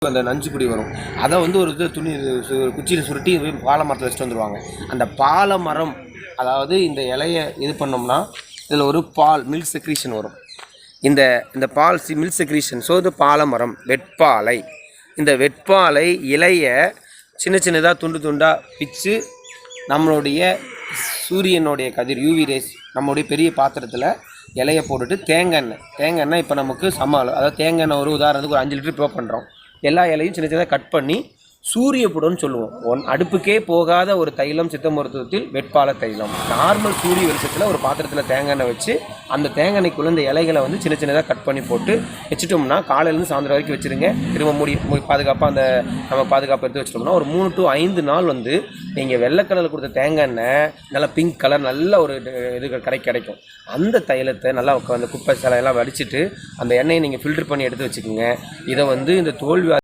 அந்த நஞ்சுக்குடி வரும். அதை வந்து ஒரு இது துணி குச்சியில் சுருட்டி பாலை மரத்தில் வச்சுட்டு வந்துடுவாங்க. அந்த பாலை மரம் அதாவது இந்த இலையை இது பண்ணோம்னா இதில் ஒரு பால் மில்க் செக்ரீஷன் வரும். இந்த இந்த பால் மில்க் செக்ரீஷன். ஸோ இது பாலை மரம் வெட்பாலை. இந்த வெட்பாலை இலையை சின்ன சின்னதாக துண்டு துண்டாக பிச்சு நம்மளுடைய சூரியனுடைய கதிர் யூவி ரேஸ் நம்மளுடைய பெரிய பாத்திரத்தில் இலையை போட்டுட்டு தேங்காய் எண்ணெய் இப்போ நமக்கு சமாளம், அதாவது தேங்காய் எண்ணெய் ஒரு உதாரணத்துக்கு ஒரு 5 லிட்டர் ப்ரோ பண்ணுறோம். எல்லா இலையும் சின்ன சின்னதாக கட் பண்ணி சூரிய புடன்னு சொல்லுவோம். அடுப்புக்கே போகாத ஒரு தைலம் சித்த மருத்துவத்தில் வெட்பாலை தைலம். நார்மல் சூரிய வெளிச்சத்தில் ஒரு பாத்திரத்தில் தேங்காய் எண்ணெய் வச்சு அந்த தேங்காய் எண்ணெய்க்குள்ள இந்த இலைகளை வந்து சின்ன சின்னதாக கட் பண்ணி போட்டு வச்சுட்டோம்னா காலையிலேருந்து சாயந்தரம் வரைக்கும் வச்சுருங்க. திரும்ப மூடி பாதுகாப்பாக அந்த நம்ம பாதுகாப்பு எடுத்து வச்சிட்டோம்னா ஒரு 3 to 5 நாள் வந்து நீங்கள் வெள்ளை கலரில் கொடுத்த தேங்காய் எண்ணெய் நல்லா பிங்க் கலர் நல்ல ஒரு இது கிடைக்கும். அந்த தைலத்தை நல்லா அந்த குப்பை சிலையெல்லாம் வடிச்சிட்டு அந்த எண்ணெயை நீங்கள் ஃபில்டர் பண்ணி எடுத்து வச்சுக்கோங்க. இதை வந்து இந்த தோல்வி